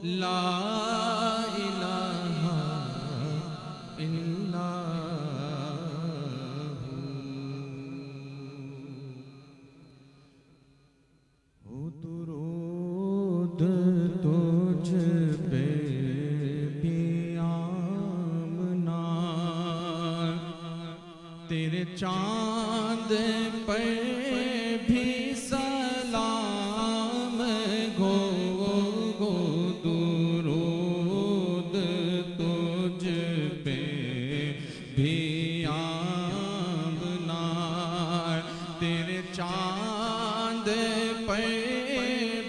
ला इलाहा इल्लल्लाहु। हो दुरूद तुझ पे भी आमना, तेरे चांद पर भी सलाम गो गो, दुरूद तुझ पे भी आमना, तेरे चांद पर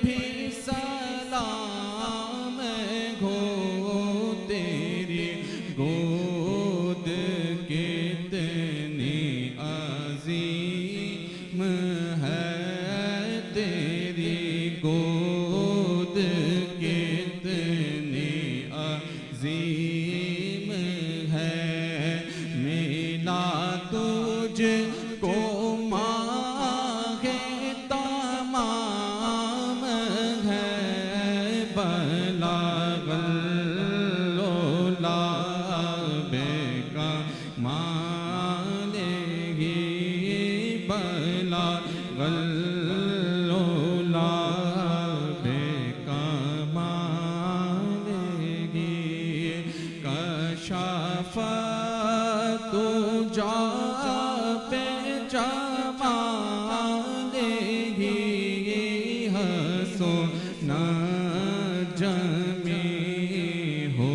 भी सलाम गो, तेरी गोद कितनी अजीम है, तेरी गोद कितनी अजीम है, मिला तुझको मांगे तमाम है, बलागल्लोला बेका मालेगी, बलागल्लोला बेका मालेगी, कशाफा तू जा पे जमालेगी, हंसो ना जमी हो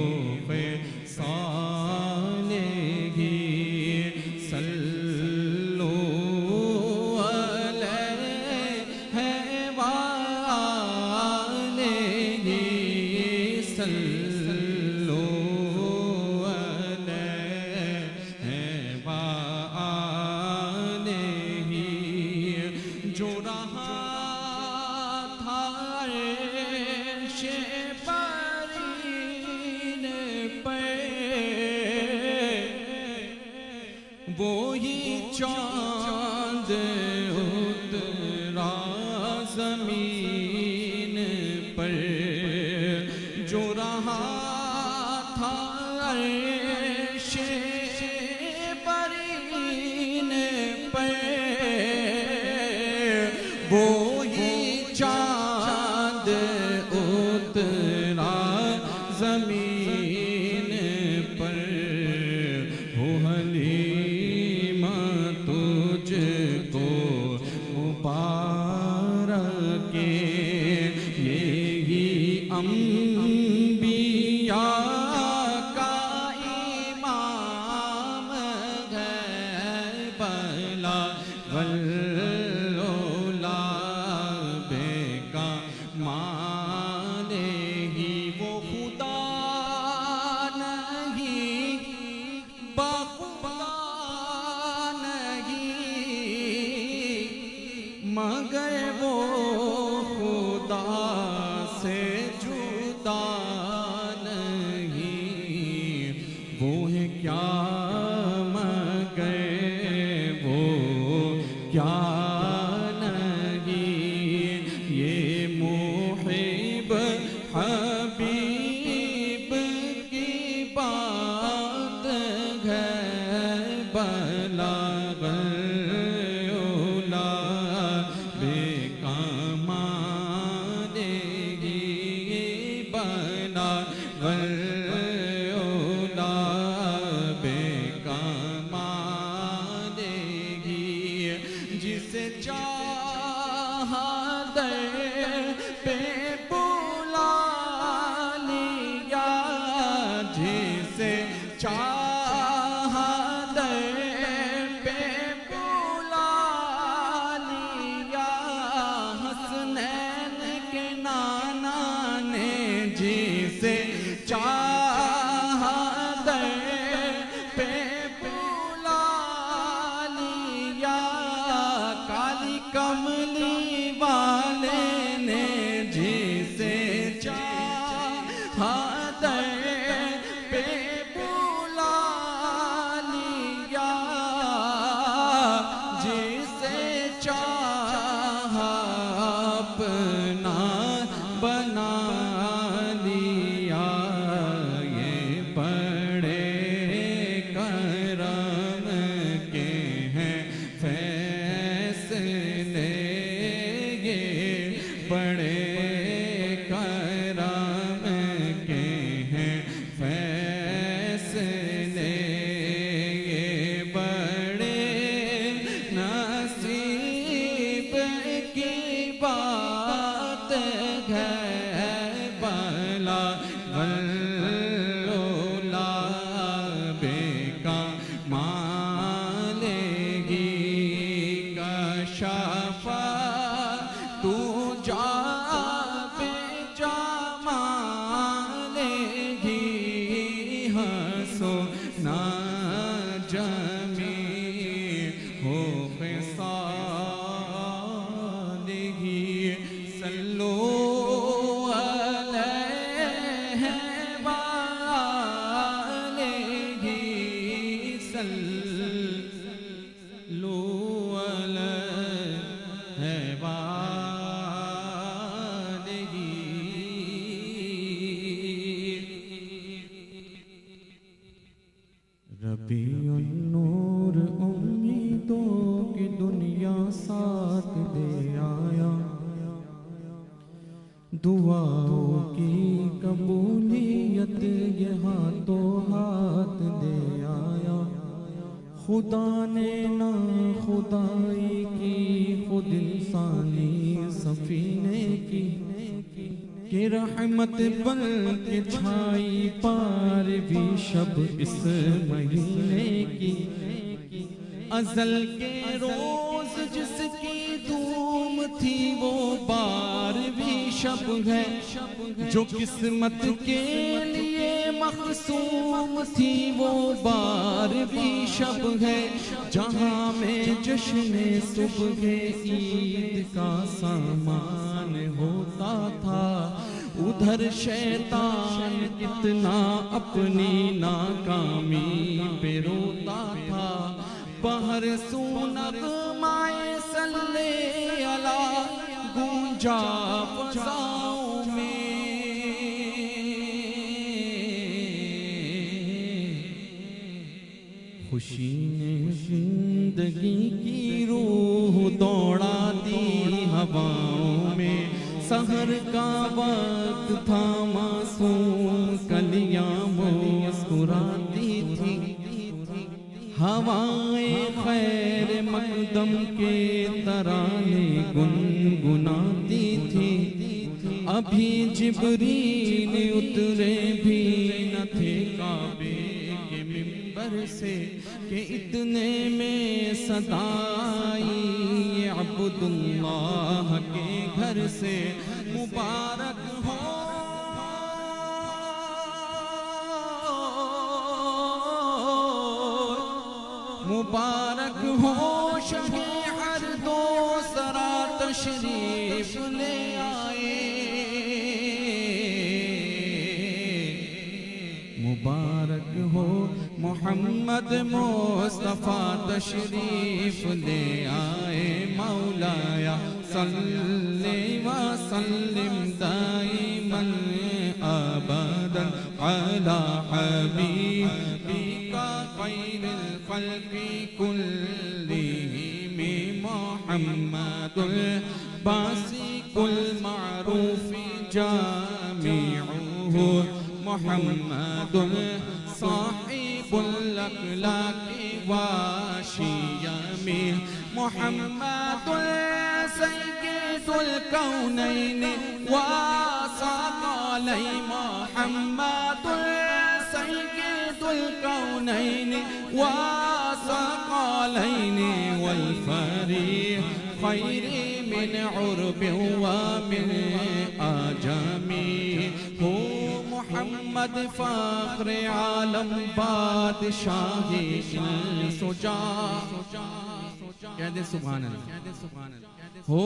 पे सालेगी, सल्लो अलैहि वालेगी, सल्लो अलैहि वालेगी। जो रहा था अर्शे बरीन पे, वो ही चांद उतरा ज़मीन पर, जो रहा था अर्शे बरीन पर, वो ही चांद उतरा ज़मीन पर, हो हलीमा तुझको मुबारक, यही अंबिया का इमाम है, बलागल्लोला बेका मालेगी, वो खुदा नहीं बखुदा नहीं, मगर वो खुदा से जुदा नहीं, वो है क्या मगर वो क्या नहीं, ये मुहिब हबीब की बात है, बलागल्लोला बेका मालेगी, बलागल्लोला बेका मालेगी, जिसे चाहा दर पे बुला लिया, जिसे चाहा दर पे बुला लिया, हसनैन के नाना ने जिसे चाहा दर पे बुला लिया, काली कमली वाले ने जिसे चाहा दर पे बुला लिया, जिसे चाहा अपना बना लिया। सल्लू अलैहि वालिही। रबीउन नूर उम्मीदों की दुनिया साथ दे आया, दुआओं की कबूलियत ये हाथों हाथ दे आया। खुदा ने ना खुदाई की, खुद इंसानी सफीने की, कि रहमत बन के छाई पार भी शब इस महीने की। अज़ल के रोज जिसकी धूम थी वो बारहवीं शब है, जो किस्मत के लिए मखसूम थी वो बारहवीं शब है। जहाँ में जश्न सुबह ईद का सामान होता था, उधर शैतान कितना अपनी नाकामी पे रोता था। बाहर सुनगमाए सल्ले अला गूंजा फ़ज़ाओं में, खुशी ने जिंदगी की रूह दौड़ा दी हवाओं में। सहर का वक्त था मासूम कलियां मुस्कुराती थी, हवाएं खैर मकदम के तराने गुनगुनाती थी। अभी जिब्रील उतरे भी न थे काबे के मिंबर से, कि इतने में सदाई अब्दुल्लाह के घर से। मुबारक हो मुबारक हो शबे हर दो सरा तशरीफ ले आए। मुबारक हो मोहम्मद मुस्तफ़ा तशरीफ ले आए। मौलाया सल्ले व सल्लिम दाइमन अबदन अला हबीबिका खैरिल खल्क़ि कुल्लिहिम मुहम्मदुल बासिकुल मारूफ़ि जामिउहु मुहम्मदुल साहिबुल अख़लाक़ि वाशियमी मुहम्मदुल सय्यिदुल कौनैनि वा सक़लैनि मुहम्मदुल सय्यिदुल कौनैनि वा सक़लैनि वल फ़रीक़ैनि मिन उर्बिन व मिन आजमी। हो मोहम्मद फ़ख्र आलम बादशाही सुजा, कह दे सुभान अल्लाह। हो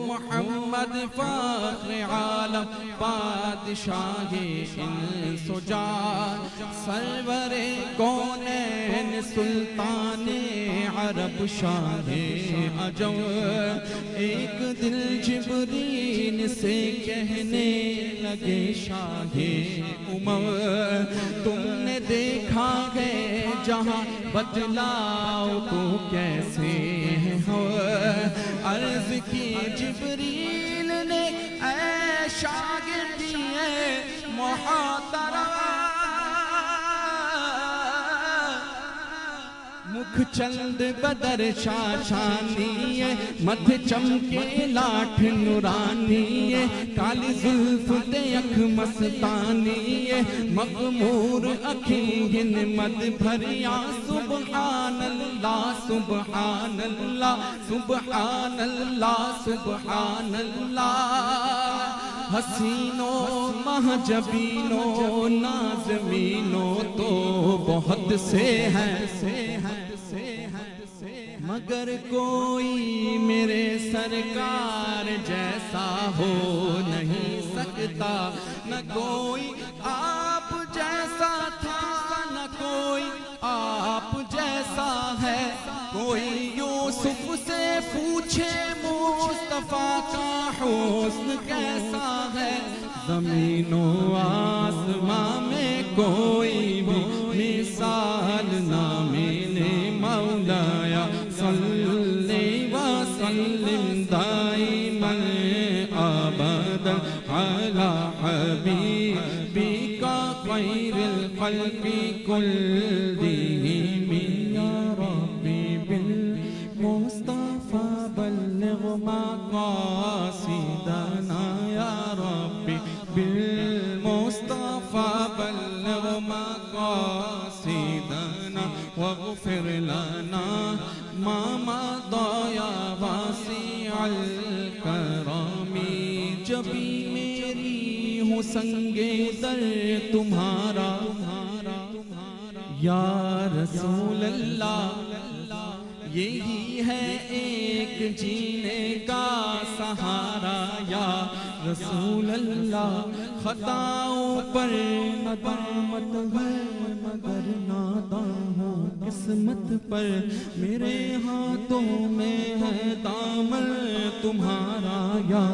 मोहम्मद फ़ख्र आलम बादशाही सुजा, सरवरे कौनैन सुल्ताने अरब शाहे अजम। एक दिल जिब्रील से कहने लगे शाहे उमर, तुमने देखा है जहाँ बतलाओ तो कैसे हो। अर्ज़ की जिब्रील ने ऐ शागिर्दिए मुहतरम, मुख चंद बदर शाशानीए, मध्य चमके लाठ नुरानीए। काली जुल्फ दे अख मस्तानीए, मखमूर अखीं मद भरिया। सुबहान अल्लाह सुबहान अल्लाह सुबहान अल्लाह सुबहान अल्लाह। हसीनों महजबीनों नाज़मीनों तो बहुत से हैं, मगर कोई मेरे सरकार जैसा हो नहीं सकता। न कोई आप जैसा था, न कोई आप जैसा मुस्तफा का हुस्न कैसा है, ज़मीनो आसमां में कोई भी मिसाल ना मिले। मौलाया सल्ली व सल्लिम दाइमन अबदन अला हबीबिका खैरिल खल्क़ि कुल्लिहिम। या रब्बी बिल मुस्तफा बल्लिग मक़ासिदना, या रब्बी बिल मुस्तफा बल्लिग मक़ासिदना वग़फ़िर लना मा मदा या वासिअल करमी। जब भी मेरी हो संगे दर तुम्हारा, या रसूल अल्लाह, यही है एक जीने का सहारा। या रसूल अल्लाह, खताओं पर नदामत है मगर नादां हूँ किस्मत पर, मेरे हाथों में है दामन तुम्हारा। या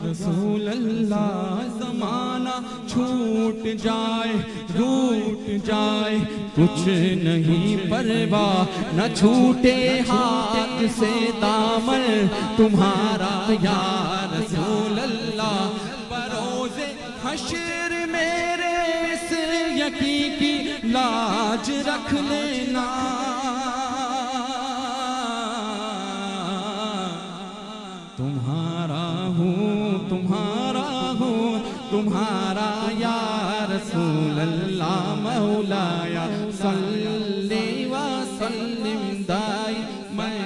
रसूल अल्लाह, ज़माना छूट जाए रूठ जाए कुछ नहीं परवाह, न छूटे हाथ से दामन तुम्हारा। या रसूल अल्लाह, बरोज़े हश्र मेरे इस यकी की लाज रख लेना। तुम्हारा हूँ तुम्हारा या रसूल अल्लाह। मौलाया सल्ली व सल्लिम दाइमन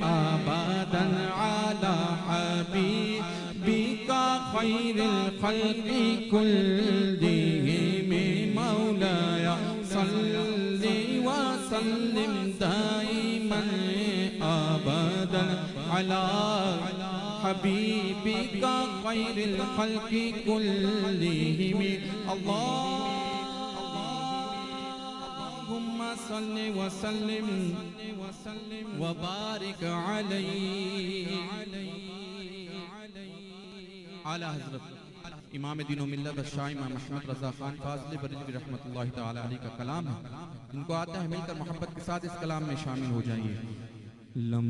अबदन अला हबीबिका खैरिल खल्क़ि कुल्लिहिम। मौलाया सल्ली व सल्लिम दाइमन अबदन अला हबीबिका खैरिल खल्क़ि कुल्लिहिम। अल्लाहुम्मा सल्लि व सल्लिम व बारिक अलैहि। आला हज़रत इमाम दीन व मिल्लत शाह इमाम अहमद रज़ा खान फाज़ली बरेलवी रहमतुल्लाहि तआला अलैहि का कलाम है। इनको आता है मिलकर मोहब्बत के साथ इस कलाम में शामिल हो जाइए। लम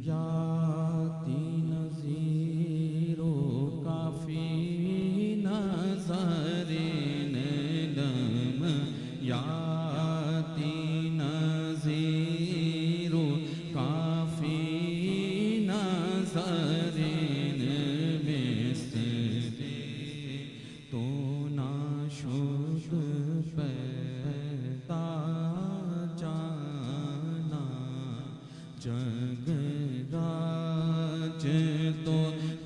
जाती नज़ीरो काफ़ी नज़रिन, लम याती नज़ीरो काफ़ी नज़रिन, मिस्ले तो नाशुद पैदा जाना, जगराज तो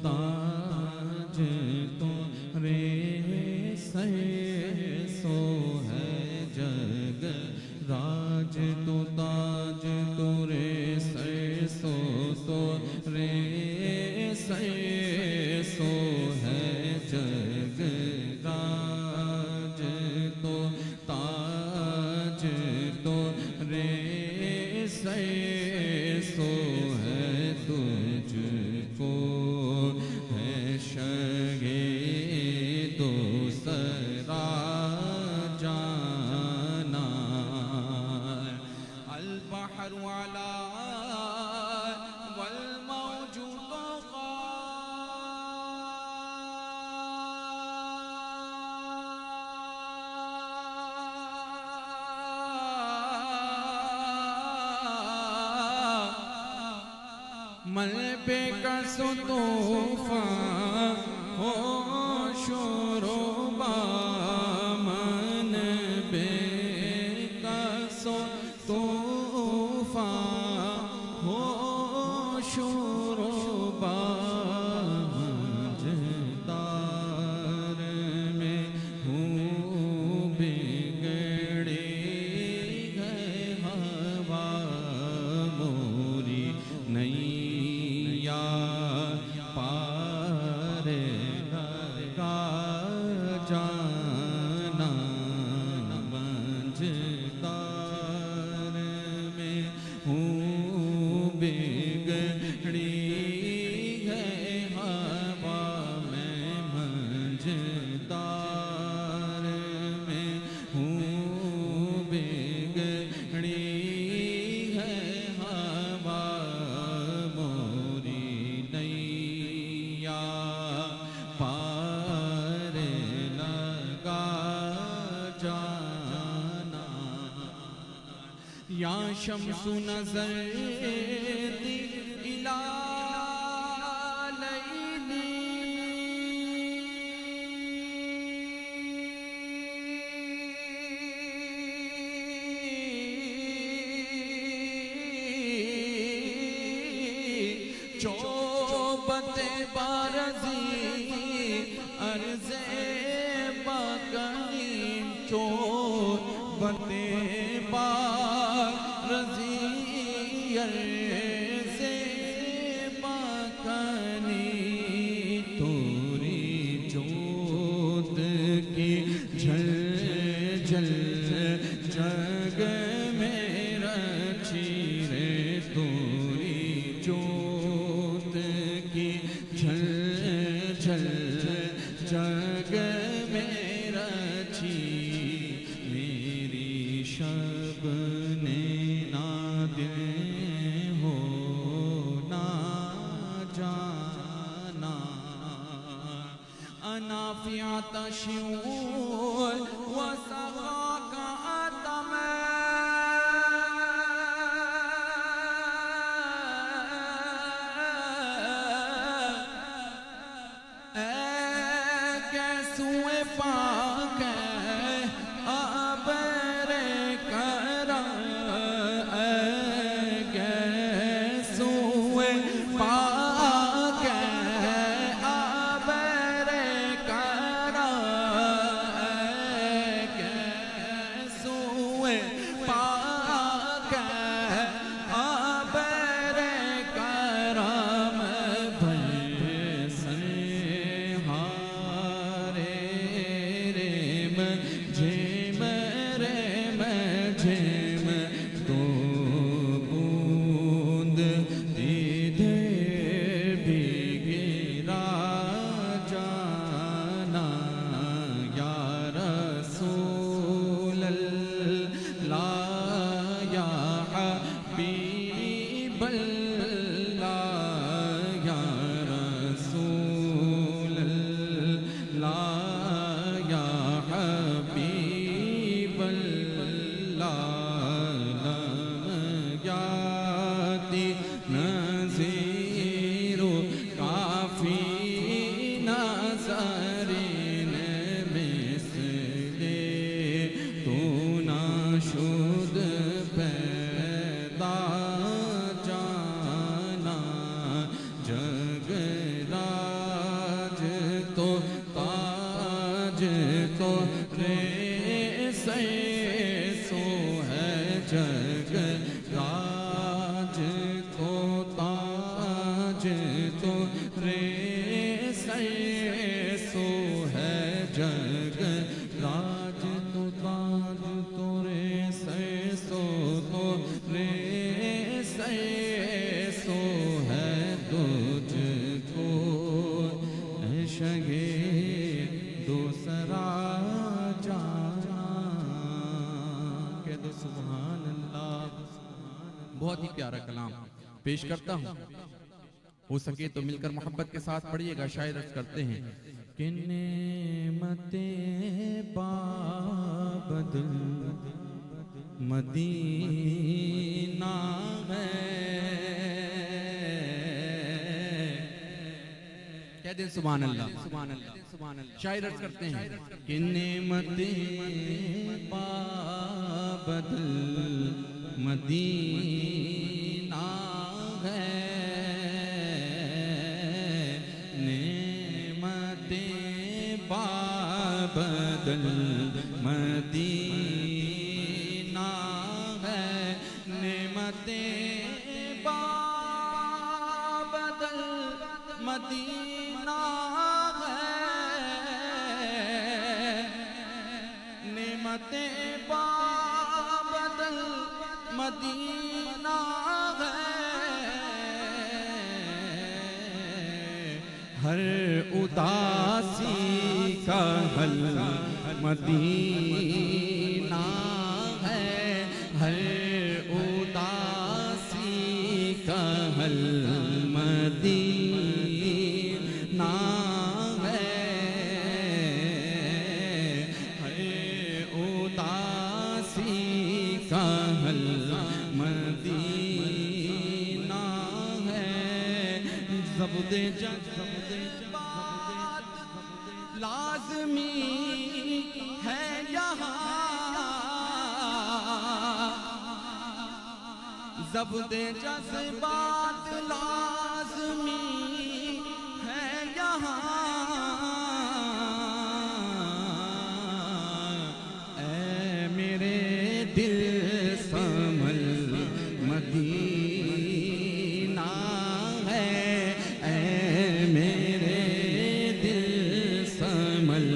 ताज तो रे सो है, जगराज तो ताज तो रे सो तो रे सो है, जगराज तो ताज तो रे सो है, तुझको है शगे दूसरा जाना। अल बहर वाला वल मौजूद मल पे कसो तूफ़ान हो शोरोबा, मन पे कसो तूफ़ान हो शोरोबा, मझदार में हूँ बिगड़े गए हवा मोरी नैया पार लगा या शम्सु नज़र दी इला लैली चौबते बारज़ी अर्ज़े बाक़ीम चौबते बारज़ी अर्ज़े बाक़ी तोरी जोत की झल झल जग में रची रे तोरी जोत की झल झल जग में रची मेरी शब ने ना दिल हो ना जाना अनाफियात शिऊर व सग़ा आदम कैसुए पाक आबरे करा कैसुए पाक आबरे करा कैसुए पाक आबरे करम भय हारे रे झेम रे झेम तो बूंद दीदे गिरा जाना या रसूल अल्लाह या हबीब अल्लाह या रसूल अल्लाह या हबीब अल्लाह याति नज़ीरो काफ़ी नज़रीन मिसले तू नाशुद पैदा जाना जगराज तो ताज तो रे से सो है जगराज तो ताज तो रे से सो है जगराज तो ताज तो रे से सो तो रे से सो है तुझको शगे दूसरा जाना कह दो सुभान अल्लाह। बहुत ही प्यारा कलाम पेश करता हूँ, हो सके तो मिलकर मोहब्बत के साथ पढ़िएगा। शायर अर्ज़ करते हैं कि नेमते बाबदल मदीना है कह दे सुभान अल्लाह सुभान अल्लाह सुभान अल्लाह। शायर अर्ज़ करते हैं कि नेमते बाबदल मदीना है नेमते बाबदल मदीना है नेमते बाबदल मदीना है नेमते बाबदल मदीना है हर उदासी का हल मदीना है हर उदासी का हल मदीना है हर उदासी का मदीना है। ज़ब्दे जज़्बात लाज़मी है यहाँ, ज़ब्दे जज़्बात लाज़मी है यहाँ। ऐ मेरे दिल समल मदीना है, ऐ मेरे दिल समल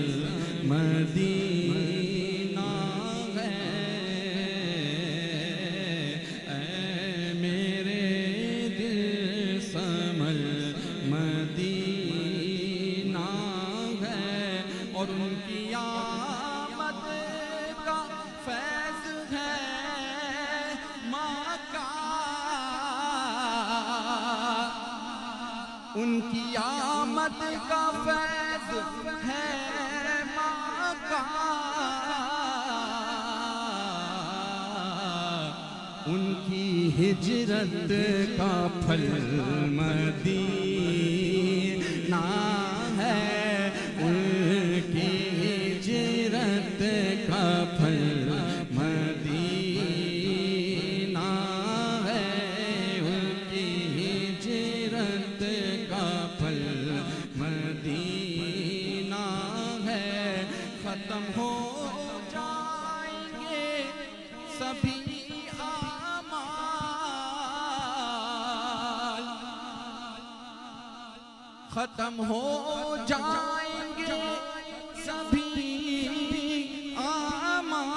मदीना है, ऐ मेरे दिल समल मदीना है। और उनकी आमद का फैज़ है माँ का, उनकी आमद का फैज़ है माँ का। उनकी हिजरत का फल मदीना है, उनकी हिजरत का फल मदीना है, उनकी हिजरत का फल मदीना है। खत्म हो जाएंगे सभी आमाल, खत्म हो जाएंगे सभी आमाल।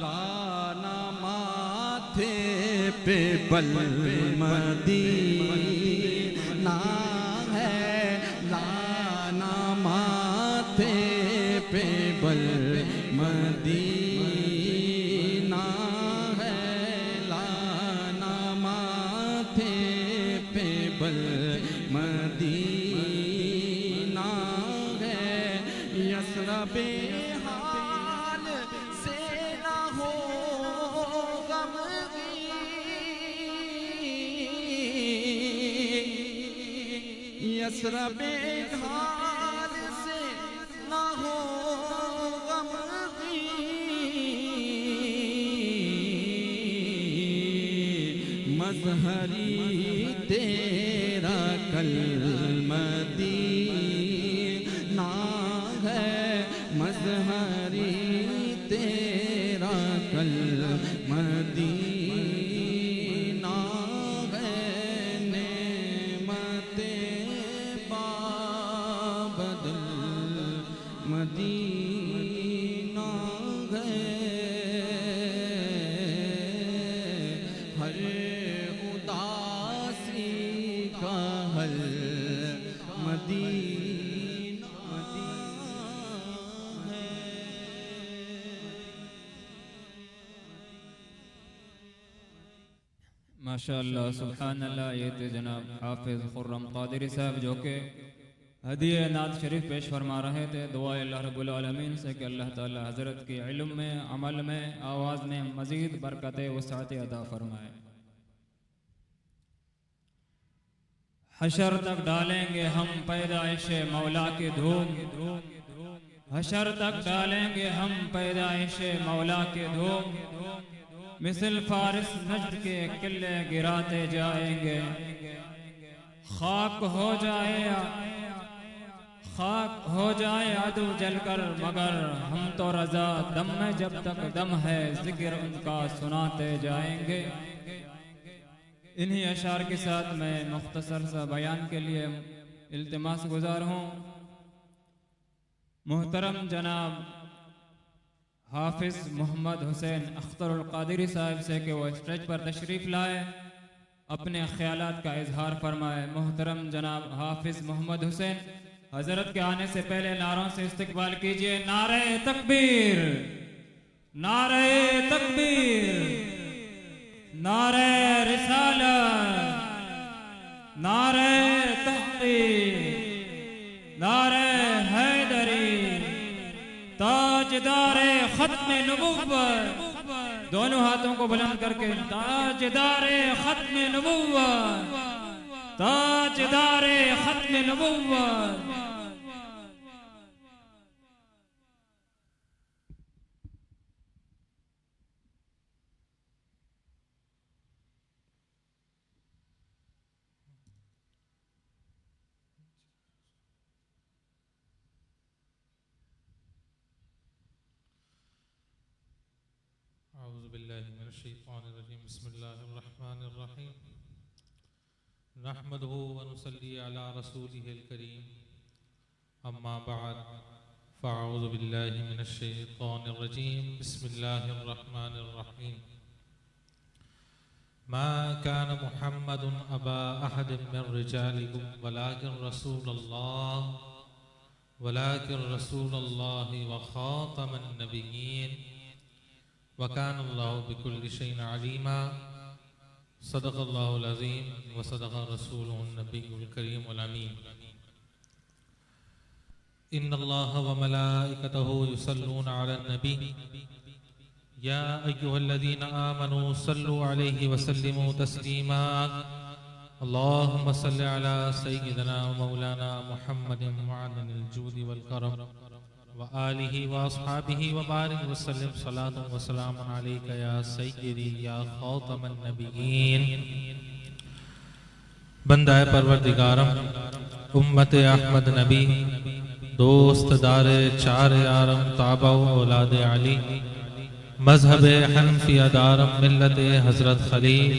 लाना माथे पे बल मदीना है, लाना माथे पे बल मदीना है, लाना माथे पे बल मदीना है। यसरबे हाल से ना हो गमगीन, यसरबे हाल से ना हो गमगीन। मज़हरी तेरा कल मदीना है, मज़हरी तेरा कल मदीना है। नेमते बाबदल मदीना है, हर उदासी का हल मदीना है। माशाअल्लाह सुब्हानल्लाह। ये थे जनाब हाफिज खुर्रम कादरी साहब जो कि हदीए नात शरीफ पेश फरमा रहे थे। दुआ अल्लाह रब्बुल आलमीन से कि अल्लाह ताला हज़रत के इल्म में, अमल में, आवाज़ में मज़ीद बरकतें वसाअत अता फरमाए। हशर तक डालेंगे हम पैदाइश मौला की धूम, हशर तक डालेंगे हम पैदाइश मौला की धूम। मिसल फारिस नज्द के किले गिराते जाएंगे, खाक हो जाए अदू जलकर, मगर हम तो रजा दम में जब तक दम है जिक्र उनका सुनाते जाएंगे। इन्हीं अशार के साथ मैं मुख्तसर सा बयान के लिए इल्तिमास गुजार हूँ। मोहतरम जनाब हाफिज मोहम्मद हुसैन अख्तरुल कादरी साहब से कि वो स्टेज पर तशरीफ़ लाए, अपने ख्यालात का इजहार फरमाए। मोहतरम जनाब हाफिज मोहम्मद हुसैन हजरत के आने से पहले नारों से इस्तकबाल कीजिए। नारे तकबीर, नारे तकबीर, नारे रिसालत, नारे तहक़ीक़, नारे हैदरी, ताज ताजदारे खत्म नबुव्वत, दोनों हाथों को बुलंद करके ताजदारे खत्म नबुव्वत, ताजदारे खत्म नबुव्वत। औज़ुबिल्लाहिमिनश्शैतानिर्रजीम बिस्मिल्लाहिर्रहमानिर्रहीम नहमदुहु व नुसल्ली अला रसूलिहिल करीम अम्मा बअद फ़अऊज़ु बिल्लाहि मिनश्शैतानिर्रजीम बिस्मिल्लाहिर्रहमानिर्रहीम मा कान मुहम्मदुन अबा अहदिम मिन रिजालिकुम वलाकिन रसूलल्लाहि व खातमन नबिय्यीन वकान अल्लाहु बिकुल्लि शैइन अलीमा सदक़ल्लाहुल अज़ीम व सदक़ रसूलुहुन नबियुल करीमुल अमीन। इन्नल्लाह व मलाइकतहु युसल्लूना अलन नबी या अय्युहल्लज़ीना आमनू सल्लु अलैहि व सल्लिमू तस्लीमा। अल्लाहुम्मा सल्लि अला सय्यिदिना व मौलाना मुहम्मदिन मअनिल जूदि वल करम व आलिहि व अस्हाबिहि व बारिक व सल्लिम सलातन व सलामन अलैका या सय्यदी या खातमन नबिय्यीन। बंदाए परवरदिगारम उम्मत अहमद नबी दोस्त दारे चार यारम ताबा औलाद अली मजहब हनफिया दारम मिल्लत हजरत खलील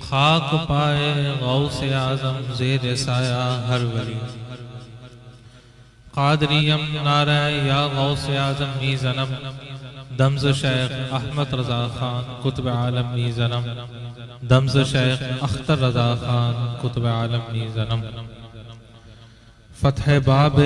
खाक पाए गौसे आजम ज़ेर साया हर वली कादरियम नारा या गौसे आजम मी ज़नम दम्ज़ शेख अहमद रज़ा खान कुतुब आलम मी ज़नम दम्ज़ शेख अख्तर रज़ा खान कुतुब आलम मी ज़नम फतह बाब